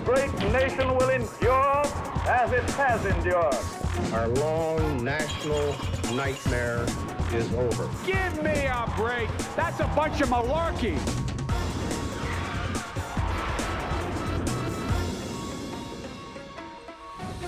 great nation will endure as it has endured. Our long national nightmare is over. Give me a break. That's a bunch of malarkey.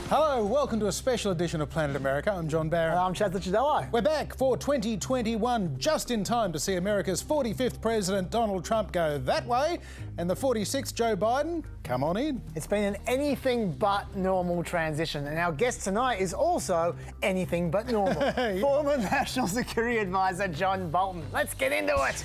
Hello, welcome to a special edition of Planet America. I'm John Barron. I'm Chad Ciadello. We're back for 2021, just in time to see America's 45th President Donald Trump go that way, and the 46th Joe Biden come on in. It's been an anything but normal transition, and our guest tonight is also anything but normal. Former National Security Advisor John Bolton. Let's get into it.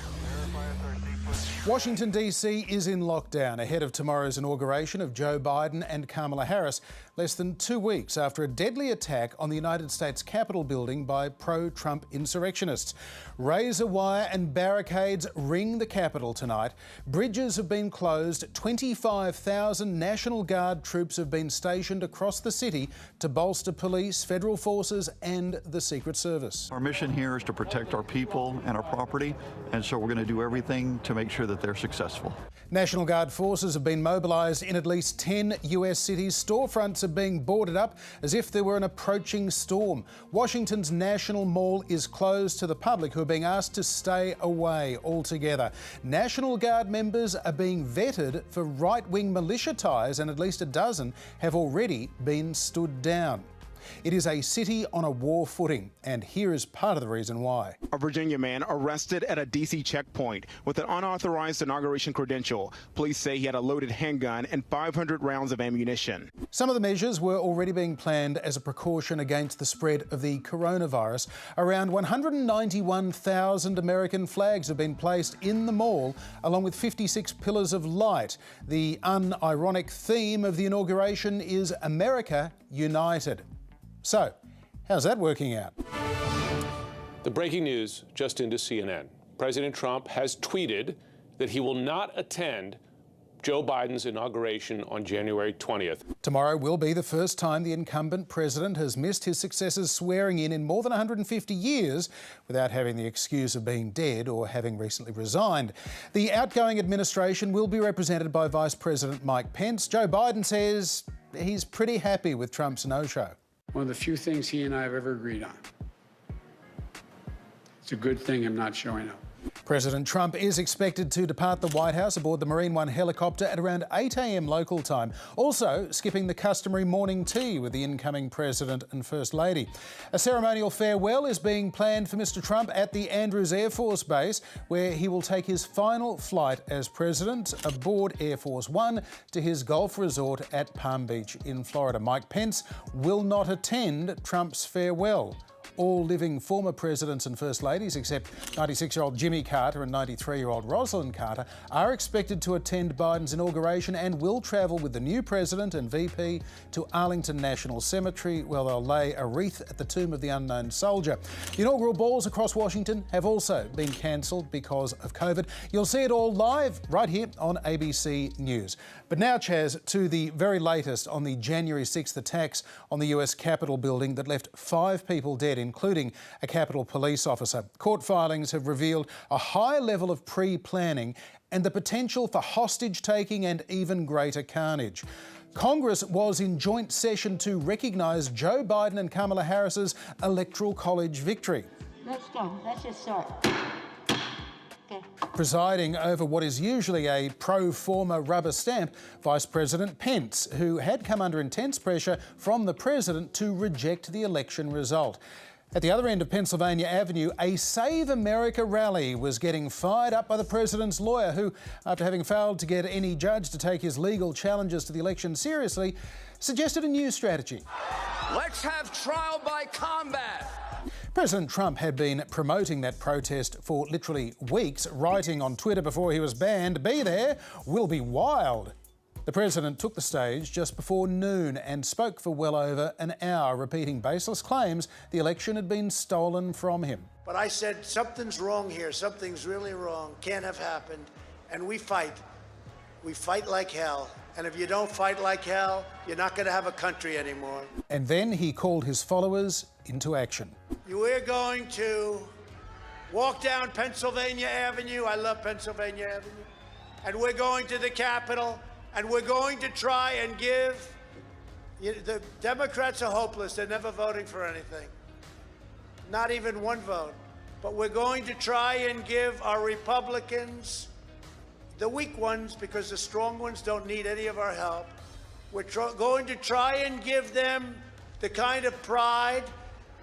Washington, D.C. is in lockdown ahead of tomorrow's inauguration of Joe Biden and Kamala Harris, less than 2 weeks after a deadly attack on the United States Capitol building by pro-Trump insurrectionists. Razor wire and barricades ring the Capitol tonight. Bridges have been closed. 25,000 National Guard troops have been stationed across the city to bolster police, federal forces and the Secret Service. Our mission here is to protect our people and our property, and so we're going to do everything to make sure that they're successful. National Guard forces have been mobilised in at least 10 US cities. Storefronts are being boarded up as if there were an approaching storm. Washington's National Mall is closed to the public, who are being asked to stay away altogether. National Guard members are being vetted for right-wing militia ties, and at least a dozen have already been stood down. It is a city on a war footing, and here is part of the reason why. A Virginia man arrested at a D.C. checkpoint with an unauthorized inauguration credential. Police say he had a loaded handgun and 500 rounds of ammunition. Some of the measures were already being planned as a precaution against the spread of the coronavirus. Around 191,000 American flags have been placed in the mall, along with 56 pillars of light. The unironic theme of the inauguration is America United. So, how's that working out? The breaking news just into CNN. President Trump has tweeted that he will not attend Joe Biden's inauguration on January 20th. Tomorrow will be the first time the incumbent president has missed his successor's swearing in more than 150 years without having the excuse of being dead or having recently resigned. The outgoing administration will be represented by Vice President Mike Pence. Joe Biden says he's pretty happy with Trump's no-show. One of the few things he and I have ever agreed on. It's a good thing I'm not showing up. President Trump is expected to depart the White House aboard the Marine One helicopter at around 8 a.m. local time, also skipping the customary morning tea with the incoming President and First Lady. A ceremonial farewell is being planned for Mr. Trump at the Andrews Air Force Base, where he will take his final flight as President aboard Air Force One to his golf resort at Palm Beach in Florida. Mike Pence will not attend Trump's farewell. All living former presidents and first ladies, except 96-year-old Jimmy Carter and 93-year-old Rosalind Carter, are expected to attend Biden's inauguration and will travel with the new president and VP to Arlington National Cemetery, where they'll lay a wreath at the tomb of the unknown soldier. The inaugural balls across Washington have also been cancelled because of COVID. You'll see it all live right here on ABC News. But now, Chaz, to the very latest on the January 6th attacks on the US Capitol building that left 5 people dead, including a Capitol police officer. Court filings have revealed a high level of pre-planning and the potential for hostage-taking and even greater carnage. Congress was in joint session to recognise Joe Biden and Kamala Harris's Electoral College victory. Let's go. Let's just start. Okay. Presiding over what is usually a pro-forma rubber stamp, Vice President Pence, who had come under intense pressure from the president to reject the election result. At the other end of Pennsylvania Avenue, a Save America rally was getting fired up by the president's lawyer, who, after having failed to get any judge to take his legal challenges to the election seriously, suggested a new strategy. Let's have trial by combat. President Trump had been promoting that protest for literally weeks, writing on Twitter before he was banned, "Be there, we'll be wild." The president took the stage just before noon and spoke for well over an hour, repeating baseless claims the election had been stolen from him. But I said, something's wrong here, something's really wrong, can't have happened, and we fight. We fight like hell. And if you don't fight like hell, you're not going to have a country anymore. And then he called his followers into action. We're going to walk down Pennsylvania Avenue. I love Pennsylvania Avenue. And we're going to the Capitol, And we're going to try and give, the Democrats are hopeless. They're never voting for anything. Not even one vote. But we're going to try and give our Republicans, the weak ones, because the strong ones don't need any of our help. We're going to try and give them the kind of pride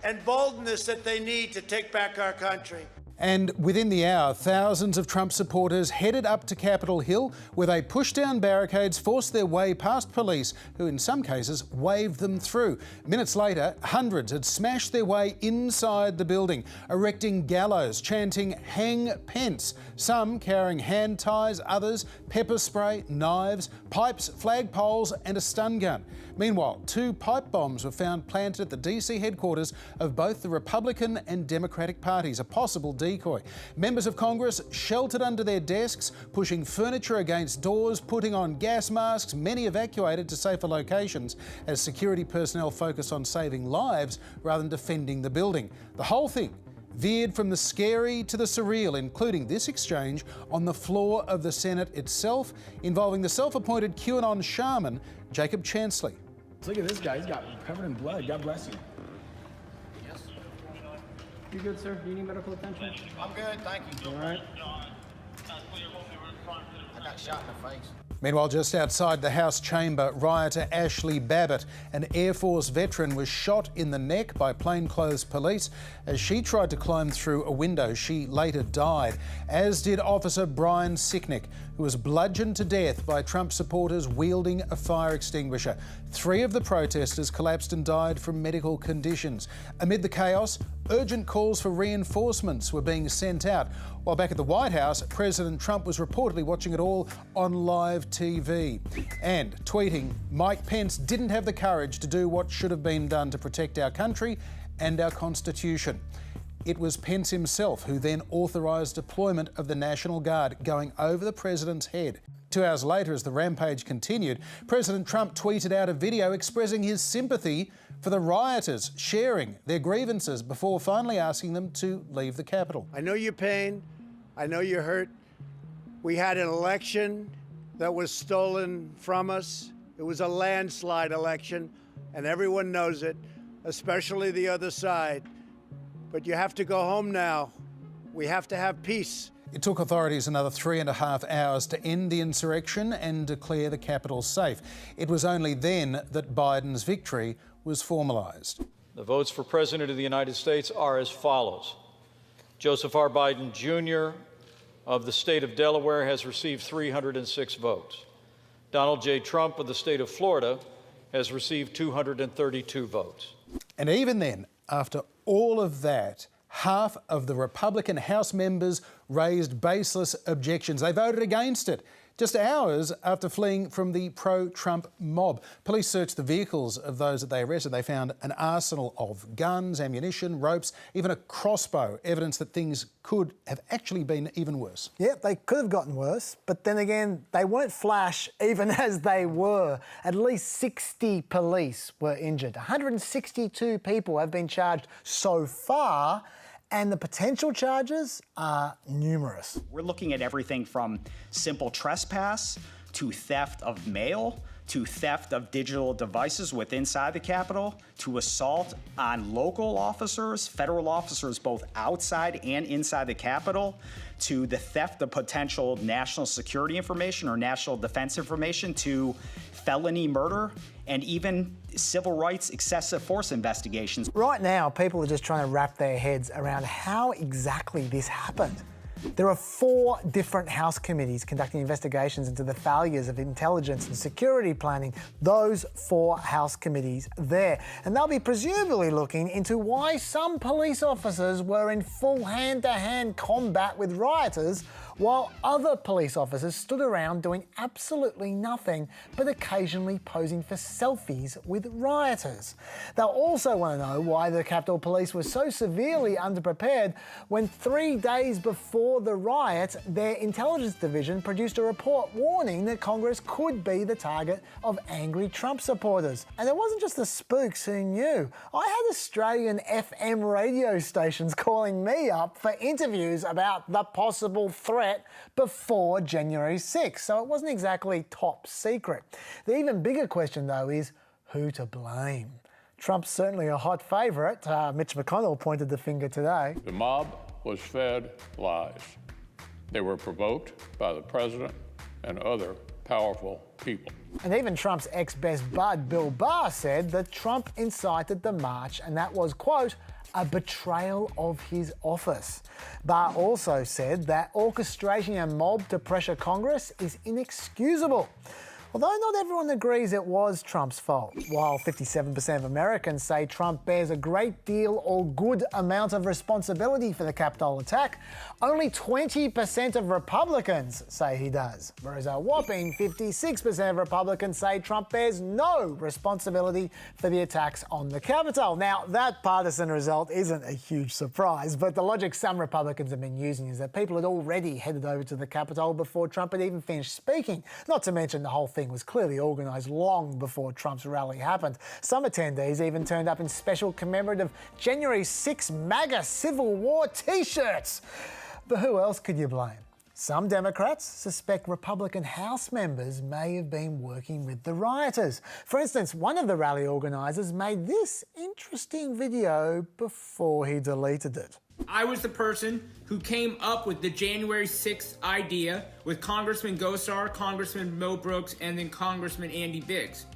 and boldness that they need to take back our country. And within the hour, thousands of Trump supporters headed up to Capitol Hill, where they pushed down barricades, forced their way past police, who in some cases waved them through. Minutes later, hundreds had smashed their way inside the building, erecting gallows, chanting "Hang Pence," some carrying hand ties, others pepper spray, knives, pipes, flagpoles and a stun gun. Meanwhile, 2 pipe bombs were found planted at the DC headquarters of both the Republican and Democratic parties, a possible decoy. Members of Congress sheltered under their desks, pushing furniture against doors, putting on gas masks, many evacuated to safer locations as security personnel focused on saving lives rather than defending the building. The whole thing veered from the scary to the surreal, including this exchange on the floor of the Senate itself, involving the self-appointed QAnon shaman, Jacob Chansley. Look at this guy, he's got covered in blood. God bless you. Yes. You good, sir? Do you need medical attention? I'm good, thank you. All right. I got shot in the face. Meanwhile, just outside the House chamber, rioter Ashley Babbitt, an Air Force veteran, was shot in the neck by plainclothes police as she tried to climb through a window. She later died, as did Officer Brian Sicknick, who was bludgeoned to death by Trump supporters wielding a fire extinguisher. 3 of the protesters collapsed and died from medical conditions. Amid the chaos, urgent calls for reinforcements were being sent out, while back at the White House, President Trump was reportedly watching it all on live TV and tweeting, "Mike Pence didn't have the courage to do what should have been done to protect our country and our Constitution." It was Pence himself who then authorised deployment of the National Guard going over the president's head. 2 hours later, as the rampage continued, President Trump tweeted out a video expressing his sympathy for the rioters, sharing their grievances before finally asking them to leave the Capitol. I know your pain. I know you're hurt. We had an election that was stolen from us. It was a landslide election, and everyone knows it, especially the other side. But you have to go home now. We have to have peace. It took authorities another 3.5 hours to end the insurrection and declare the Capitol safe. It was only then that Biden's victory was formalised. The votes for President of the United States are as follows. Joseph R. Biden, Jr. of the state of Delaware has received 306 votes. Donald J. Trump of the state of Florida has received 232 votes. And even then, after all of that, half of the Republican House members raised baseless objections. They voted against it, just hours after fleeing from the pro-Trump mob. Police searched the vehicles of those that they arrested. They found an arsenal of guns, ammunition, ropes, even a crossbow, evidence that things could have actually been even worse. Yeah, they could have gotten worse, but then again, they weren't flash even as they were. At least 60 police were injured. 162 people have been charged so far, and the potential charges are numerous. We're looking at everything from simple trespass to theft of mail, to theft of digital devices inside the Capitol, to assault on local officers, federal officers both outside and inside the Capitol, to the theft of potential national security information or national defense information, to felony murder, and even civil rights excessive force investigations. Right now, people are just trying to wrap their heads around how exactly this happened. There are 4 different House committees conducting investigations into the failures of intelligence and security planning. Those 4 House committees there. And they'll be presumably looking into why some police officers were in full hand-to-hand combat with rioters while other police officers stood around doing absolutely nothing but occasionally posing for selfies with rioters. They'll also want to know why the Capitol Police were so severely underprepared when 3 days before the riot, their intelligence division produced a report warning that Congress could be the target of angry Trump supporters. And it wasn't just the spooks who knew. I had Australian FM radio stations calling me up for interviews about the possible threat riot before January 6th, so it wasn't exactly top secret. The even bigger question, though, is who to blame? Trump's certainly a hot favourite. Mitch McConnell pointed the finger today. The mob was fed lies. They were provoked by the president and other powerful people. And even Trump's ex-best bud, Bill Barr, said that Trump incited the march and that was, quote, a betrayal of his office. Barr also said that orchestrating a mob to pressure Congress is inexcusable. Although not everyone agrees it was Trump's fault. While 57% of Americans say Trump bears a great deal or good amount of responsibility for the Capitol attack, only 20% of Republicans say he does. Whereas a whopping 56% of Republicans say Trump bears no responsibility for the attacks on the Capitol. Now, that partisan result isn't a huge surprise, but the logic some Republicans have been using is that people had already headed over to the Capitol before Trump had even finished speaking, not to mention the whole thing was clearly organised long before Trump's rally happened. Some attendees even turned up in special commemorative January 6 MAGA Civil War t-shirts. But who else could you blame? Some Democrats suspect Republican House members may have been working with the rioters. For instance, one of the rally organisers made this interesting video before he deleted it. I was the person who came up with the January 6th idea with Congressman Gosar, Congressman Mo Brooks, and then Congressman Andy Biggs.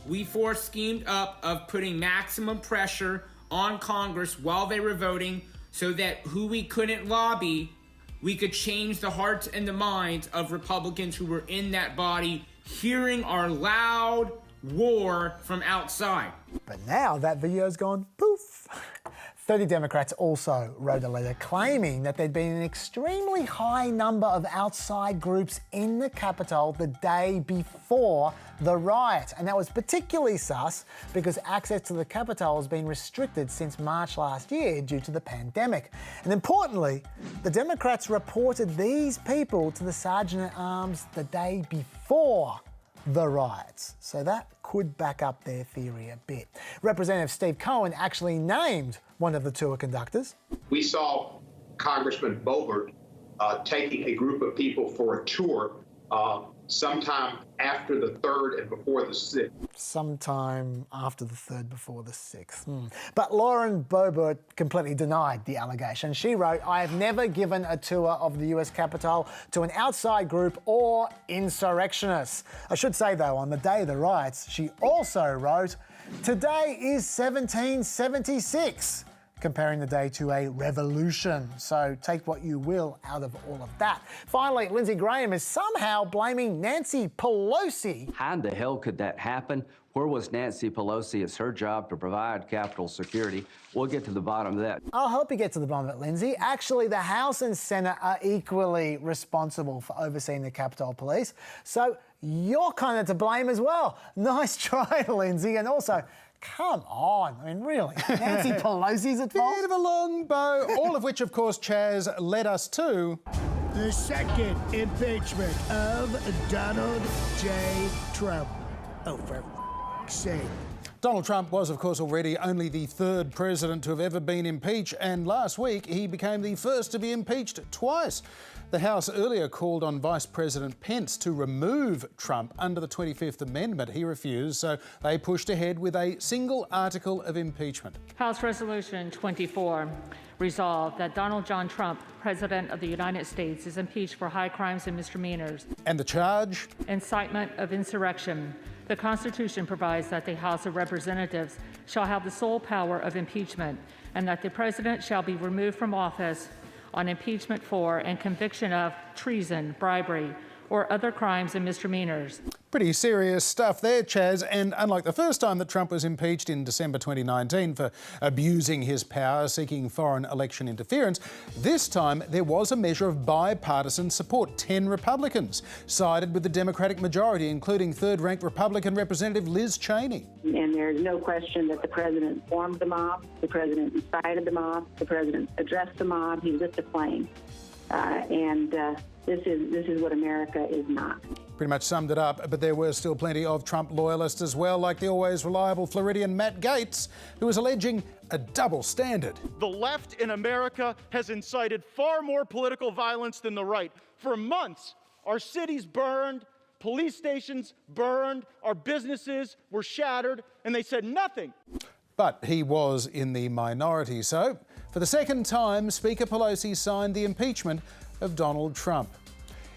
We four schemed up of putting maximum pressure on Congress while they were voting so that who we couldn't lobby, we could change the hearts and the minds of Republicans who were in that body hearing our loud war from outside. But now that video's gone poof. 30 Democrats also wrote a letter claiming that there'd been an extremely high number of outside groups in the Capitol the day before the riot. And that was particularly sus because access to the Capitol has been restricted since March last year due to the pandemic. And importantly, the Democrats reported these people to the Sergeant-at-Arms the day before the riots. So that could back up their theory a bit. Representative Steve Cohen actually named one of the tour conductors. We saw Congressman Boebert taking a group of people for a tour sometime after the 3rd and before the 6th. Sometime after the 3rd, before the 6th. But Lauren Boebert completely denied the allegation. She wrote, I have never given a tour of the US Capitol to an outside group or insurrectionists. I should say, though, on the day of the riots, she also wrote, today is 1776. Comparing the day to a revolution. So take what you will out of all of that. Finally, Lindsey Graham is somehow blaming Nancy Pelosi. How in the hell could that happen? Where was Nancy Pelosi? It's her job to provide Capitol security. We'll get to the bottom of that. I'll help you get to the bottom of it, Lindsey. Actually, the House and Senate are equally responsible for overseeing the Capitol Police. So you're kind of to blame as well. Nice try, Lindsey. And also, come on. I mean, really, Nancy Pelosi's at fault? Bit of a long bow, all of which, of course, Chaz, led us to the second impeachment of Donald J. Trump. Oh, for f***'s sake. Donald Trump was, of course, already only the 3rd president to have ever been impeached, and last week he became the first to be impeached twice. The House earlier called on Vice President Pence to remove Trump under the 25th Amendment. He refused, so they pushed ahead with a single article of impeachment. House Resolution 24 resolved that Donald John Trump, President of the United States, is impeached for high crimes and misdemeanors. And the charge? Incitement of insurrection. The Constitution provides that the House of Representatives shall have the sole power of impeachment, and that the President shall be removed from office on impeachment for and conviction of treason, bribery, or other crimes and misdemeanors. Pretty serious stuff there, Chaz, and unlike the first time that Trump was impeached in December 2019 for abusing his power, seeking foreign election interference, this time there was a measure of bipartisan support. 10 Republicans sided with the Democratic majority, including third-ranked Republican Representative Liz Cheney. And there's no question that the president formed the mob, the president incited the mob, the president addressed the mob, he lit the flame. This is what America is not. Pretty much summed it up, but there were still plenty of Trump loyalists as well, like the always reliable Floridian Matt Gaetz, who was alleging a double standard. The left in America has incited far more political violence than the right. For months, our cities burned, police stations burned, our businesses were shattered, and they said nothing. But he was in the minority, so for the second time, Speaker Pelosi signed the impeachment of Donald Trump.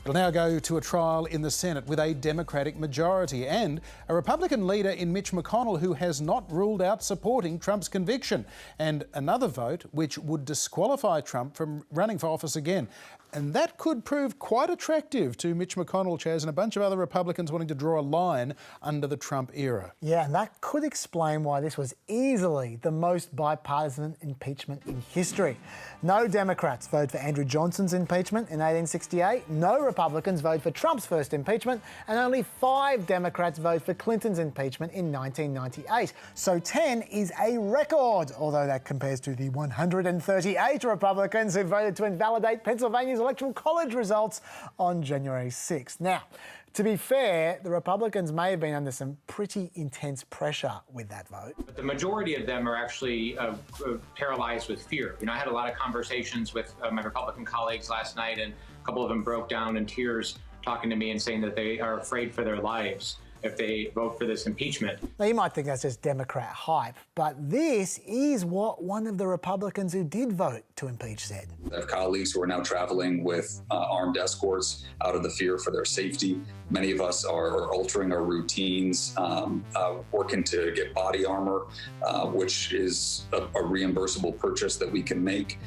It'll now go to a trial in the Senate with a Democratic majority and a Republican leader in Mitch McConnell who has not ruled out supporting Trump's conviction, and another vote which would disqualify Trump from running for office again. And that could prove quite attractive to Mitch McConnell, Chaz, and a bunch of other Republicans wanting to draw a line under the Trump era. Yeah, and that could explain why this was easily the most bipartisan impeachment in history. No Democrats voted for Andrew Johnson's impeachment in 1868, no Republicans voted for Trump's first impeachment, and only 5 Democrats voted for Clinton's impeachment in 1998. So 10 is a record, although that compares to the 138 Republicans who voted to invalidate Pennsylvania's Electoral College results on January 6th. Now, to be fair, the Republicans may have been under some pretty intense pressure with that vote. But the majority of them are actually paralyzed with fear. You know, I had a lot of conversations with my Republican colleagues last night, and a couple of them broke down in tears talking to me and saying that they are afraid for their lives if they vote for this impeachment. Now, you might think that's just Democrat hype, but this is what one of the Republicans who did vote to impeach said. I have colleagues who are now traveling with armed escorts out of the fear for their safety. Many of us are altering our routines, working to get body armor, which is a reimbursable purchase that we can make.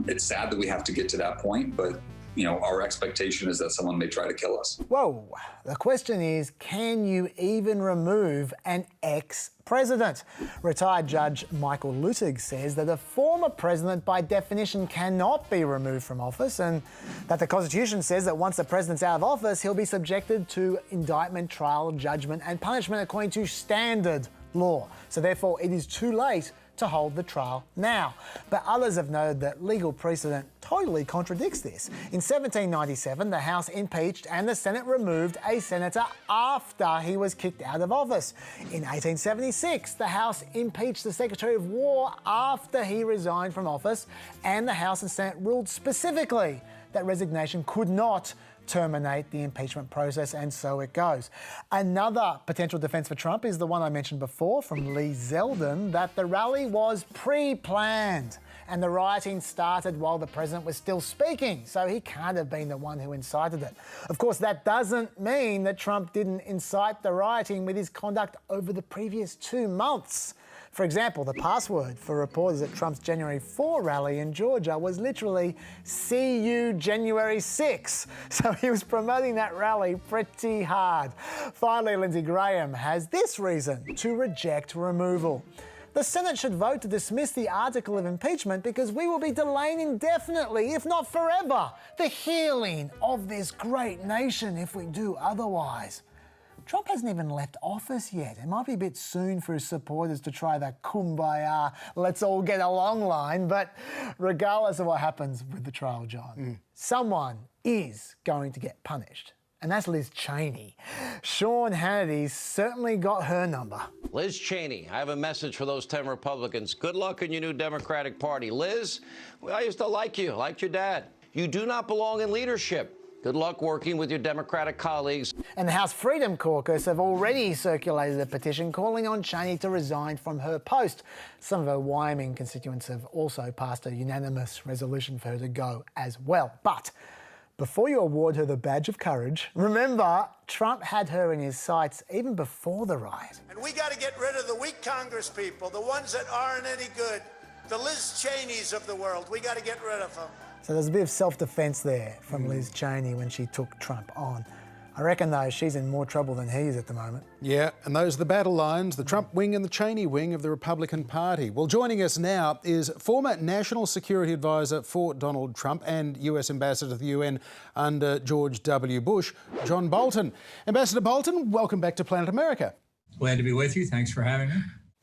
It's sad that we have to get to that point, but you know, our expectation is that someone may try to kill us. Whoa. The question is, can you even remove an ex-president? Retired Judge Michael Luttig says that a former president by definition cannot be removed from office, and that the Constitution says that once the president's out of office, he'll be subjected to indictment, trial, judgment and punishment according to standard law. So therefore, it is too late to hold the trial now. But others have noted that legal precedent totally contradicts this. In 1797, the House impeached and the Senate removed a senator after he was kicked out of office. In 1876, the House impeached the Secretary of War after he resigned from office, and the House and Senate ruled specifically that resignation could not terminate the impeachment process, and so it goes. Another potential defence for Trump is the one I mentioned before from Lee Zeldin, that the rally was pre-planned and the rioting started while the president was still speaking, so he can't have been the one who incited it. Of course, that doesn't mean that Trump didn't incite the rioting with his conduct over the previous 2 months. For example, the password for reporters at Trump's January 4 rally in Georgia was literally "See you January 6." So he was promoting that rally pretty hard. Finally, Lindsey Graham has this reason to reject removal. The Senate should vote to dismiss the article of impeachment because we will be delaying indefinitely, if not forever, the healing of this great nation if we do otherwise. Trump hasn't even left office yet. It might be a bit soon for his supporters to try that kumbaya, let's all get along line, but regardless of what happens with the trial, John, someone is going to get punished. And that's Liz Cheney. Sean Hannity's certainly got her number. Liz Cheney, I have a message for those 10 Republicans. Good luck in your new Democratic Party. Liz, I used to like you, liked your dad. You do not belong in leadership. Good luck working with your Democratic colleagues. And the House Freedom Caucus have already circulated a petition calling on Cheney to resign from her post. Some of her Wyoming constituents have also passed a unanimous resolution for her to go as well. But before you award her the badge of courage, remember, Trump had her in his sights even before the riot. And we got to get rid of the weak Congress people, the ones that aren't any good, the Liz Cheneys of the world. We got to get rid of them. So there's a bit of self-defense there from Liz Cheney when she took Trump on. I reckon, though, she's in more trouble than he is at the moment. Yeah, and those are the battle lines, the Trump wing and the Cheney wing of the Republican Party. Well, joining us now is former National Security Advisor for Donald Trump and US Ambassador to the UN under George W. Bush, John Bolton. Ambassador Bolton, welcome back to Planet America. Glad to be with you. Thanks for having me.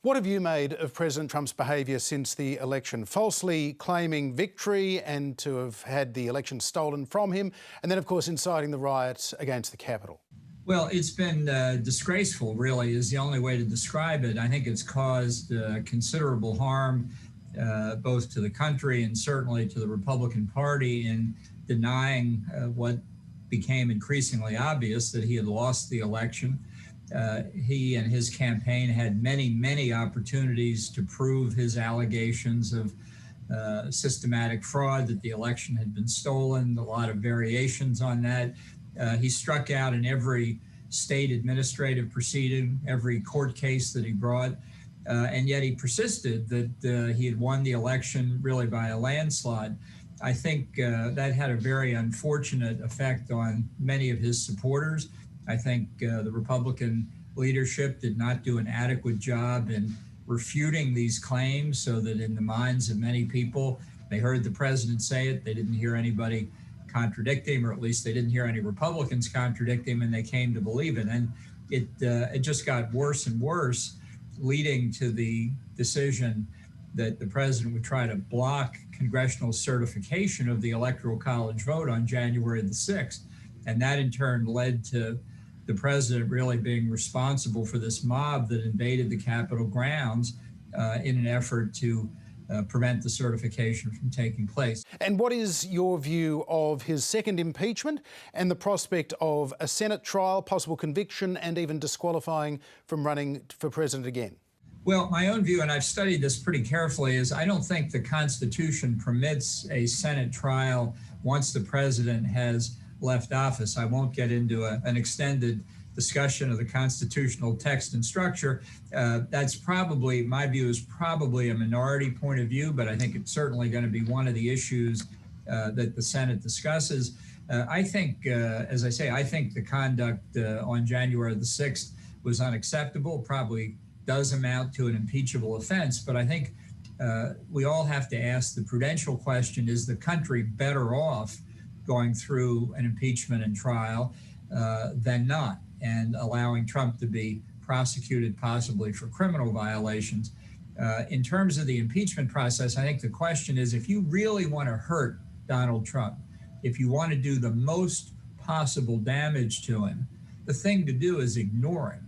What have you made of President Trump's behaviour since the election? Falsely claiming victory and to have had the election stolen from him, and then, of course, inciting the riots against the Capitol. Well, it's been disgraceful, really, is the only way to describe it. I think it's caused considerable harm both to the country and certainly to the Republican Party in denying what became increasingly obvious, that he had lost the election. He and his campaign had many, many opportunities to prove his allegations of systematic fraud, that the election had been stolen, a lot of variations on that. He struck out in every state administrative proceeding, every court case that he brought, and yet he persisted that he had won the election really by a landslide. I think that had a very unfortunate effect on many of his supporters. I think the Republican leadership did not do an adequate job in refuting these claims, so that in the minds of many people, they heard the president say it, they didn't hear anybody contradict him, or at least they didn't hear any Republicans contradict him, and they came to believe it. And it just got worse and worse, leading to the decision that the president would try to block congressional certification of the Electoral College vote on January the 6th. And that in turn led to the president really being responsible for this mob that invaded the Capitol grounds in an effort to prevent the certification from taking place. And what is your view of his second impeachment and the prospect of a Senate trial, possible conviction, and even disqualifying from running for president again? Well, my own view, and I've studied this pretty carefully, is I don't think the Constitution permits a Senate trial once the president has left office. I won't get into an extended discussion of the constitutional text and structure. That's probably, my view is probably a minority point of view, but I think it's certainly going to be one of the issues that the Senate discusses. I think, as I say, I think the conduct on January the 6th was unacceptable, probably does amount to an impeachable offense, but I think we all have to ask the prudential question, is the country better off going through an impeachment and trial than not, and allowing Trump to be prosecuted possibly for criminal violations? In terms of the impeachment process, I think the question is, if you really want to hurt Donald Trump, if you want to do the most possible damage to him, the thing to do is ignore him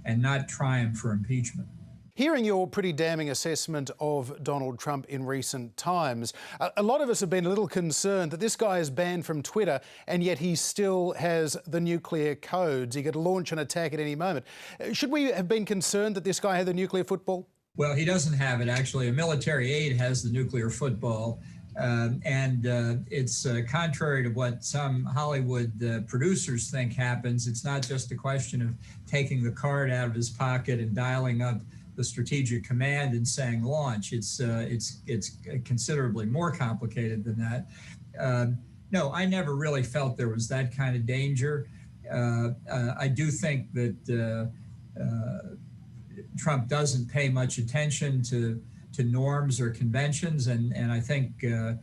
and not try him for impeachment. Hearing your pretty damning assessment of Donald Trump in recent times, a lot of us have been a little concerned that this guy is banned from Twitter and yet he still has the nuclear codes. He could launch an attack at any moment. Should we have been concerned that this guy had the nuclear football? Well, he doesn't have it, actually. A military aide has the nuclear football. It's contrary to what some Hollywood producers think happens. It's not just a question of taking the card out of his pocket and dialing up the strategic command and saying launch. It's considerably more complicated than that. No, I never really felt there was that kind of danger. I do think that Trump doesn't pay much attention to norms or conventions, and I think the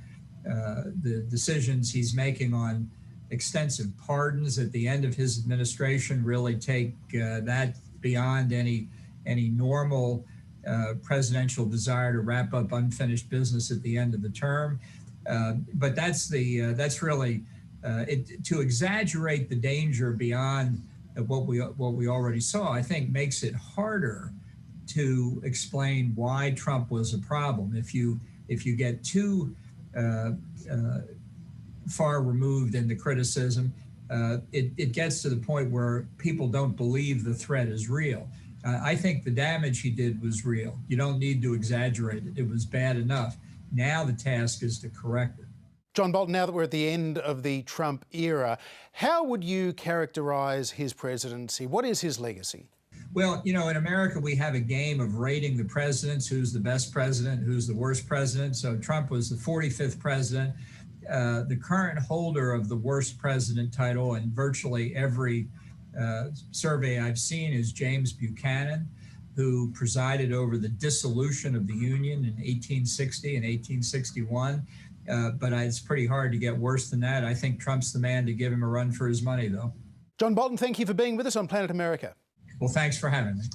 decisions he's making on extensive pardons at the end of his administration really take that beyond any normal presidential desire to wrap up unfinished business at the end of the term. But that's really to exaggerate the danger beyond what we already saw, I think makes it harder to explain why Trump was a problem. If you get too far removed in the criticism, it gets to the point where people don't believe the threat is real. I think the damage he did was real. You don't need to exaggerate it. It was bad enough. Now the task is to correct it. John Bolton, now that we're at the end of the Trump era, how would you characterise his presidency? What is his legacy? Well, you know, in America, we have a game of rating the presidents, who's the best president, who's the worst president. So Trump was the 45th president. The current holder of the worst president title in virtually every survey I've seen is James Buchanan, who presided over the dissolution of the Union in 1860 and 1861. But it's pretty hard to get worse than that. I think Trump's the man to give him a run for his money, though. John Bolton, thank you for being with us on Planet America. Well, thanks for having me.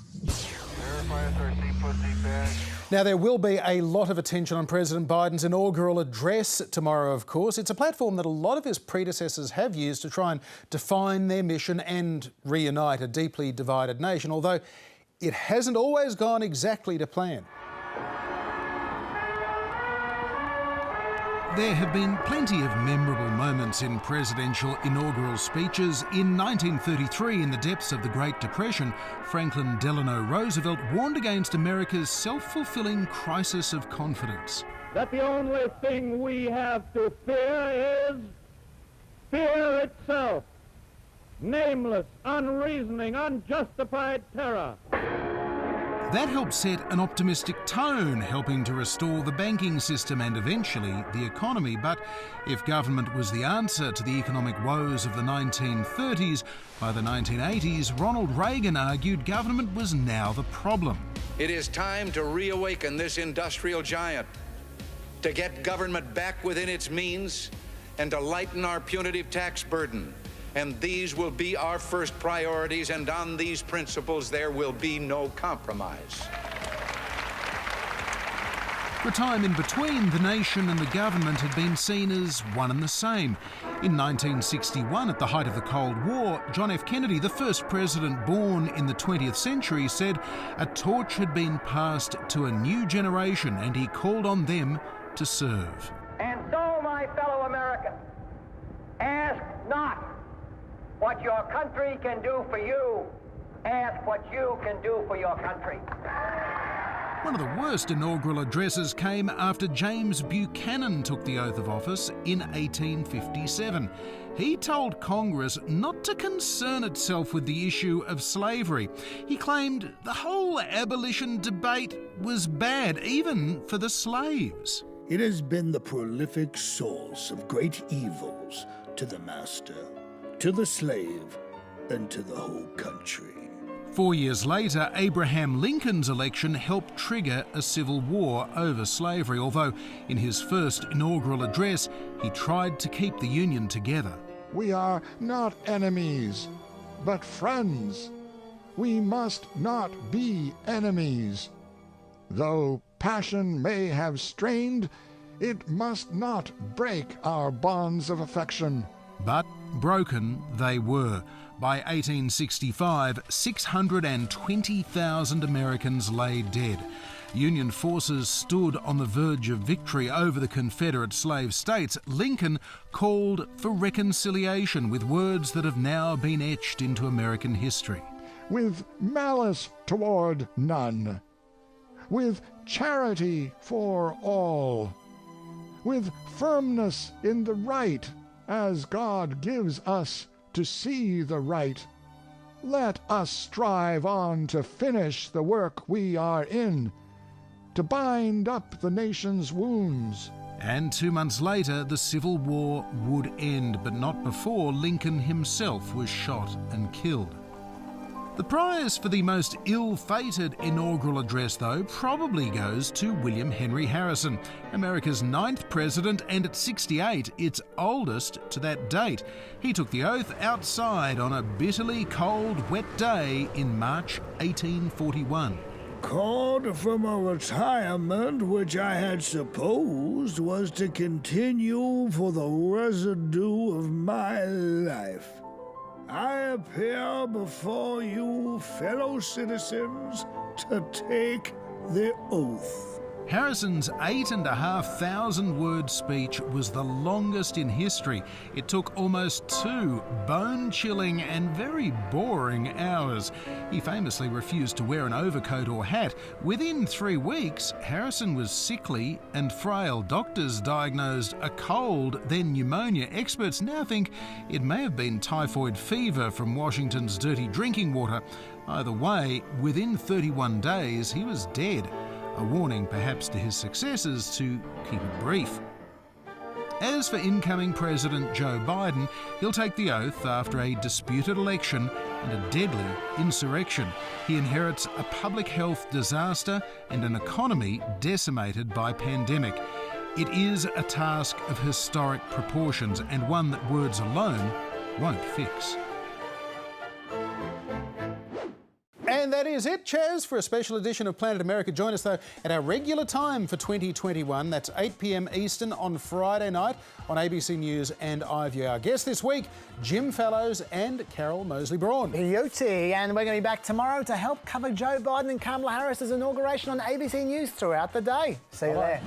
Now, there will be a lot of attention on President Biden's inaugural address tomorrow, of course. It's a platform that a lot of his predecessors have used to try and define their mission and reunite a deeply divided nation, although it hasn't always gone exactly to plan. There have been plenty of memorable moments in presidential inaugural speeches. In 1933, in the depths of the Great Depression, Franklin Delano Roosevelt warned against America's self-fulfilling crisis of confidence. That the only thing we have to fear is fear itself. Nameless, unreasoning, unjustified terror. That helped set an optimistic tone, helping to restore the banking system and eventually the economy. But if government was the answer to the economic woes of the 1930s, by the 1980s, Ronald Reagan argued government was now the problem. It is time to reawaken this industrial giant, to get government back within its means, and to lighten our punitive tax burden. And these will be our first priorities, and on these principles there will be no compromise. For a time in between, the nation and the government had been seen as one and the same. In 1961, at the height of the Cold War, John F. Kennedy, the first president born in the 20th century, said a torch had been passed to a new generation and he called on them to serve. And so, my fellow Americans, ask not what your country can do for you, ask what you can do for your country. One of the worst inaugural addresses came after James Buchanan took the oath of office in 1857. He told Congress not to concern itself with the issue of slavery. He claimed the whole abolition debate was bad, even for the slaves. It has been the prolific source of great evils to the master, to the slave, and to the whole country. 4 years later, Abraham Lincoln's election helped trigger a civil war over slavery, although in his first inaugural address, he tried to keep the Union together. We are not enemies, but friends. We must not be enemies. Though passion may have strained, it must not break our bonds of affection. But broken they were. By 1865, 620,000 Americans lay dead. Union forces stood on the verge of victory over the Confederate slave states. Lincoln called for reconciliation with words that have now been etched into American history. With malice toward none, with charity for all, with firmness in the right, as God gives us to see the right, let us strive on to finish the work we are in, to bind up the nation's wounds. And 2 months later, the Civil War would end, but not before Lincoln himself was shot and killed. The prize for the most ill-fated inaugural address, though, probably goes to William Henry Harrison, America's 9th president, and at 68, its oldest to that date. He took the oath outside on a bitterly cold, wet day in March 1841. Called from a retirement which I had supposed was to continue for the residue of my life, I appear before you, fellow citizens, to take the oath. Harrison's 8,500-word speech was the longest in history. It took almost 2 bone-chilling and very boring hours. He famously refused to wear an overcoat or hat. Within 3 weeks, Harrison was sickly and frail. Doctors diagnosed a cold, then pneumonia. Experts now think it may have been typhoid fever from Washington's dirty drinking water. Either way, within 31 days, he was dead. A warning perhaps to his successors to keep it brief. As for incoming President Joe Biden, he'll take the oath after a disputed election and a deadly insurrection. He inherits a public health disaster and an economy decimated by pandemic. It is a task of historic proportions and one that words alone won't fix. And that is it, Chaz, for a special edition of Planet America. Join us, though, at our regular time for 2021. That's 8 p.m. Eastern on Friday night on ABC News and iView. Our guests this week, Jim Fallows and Carol Moseley-Braun. Beauty, and we're going to be back tomorrow to help cover Joe Biden and Kamala Harris's inauguration on ABC News throughout the day. See you there.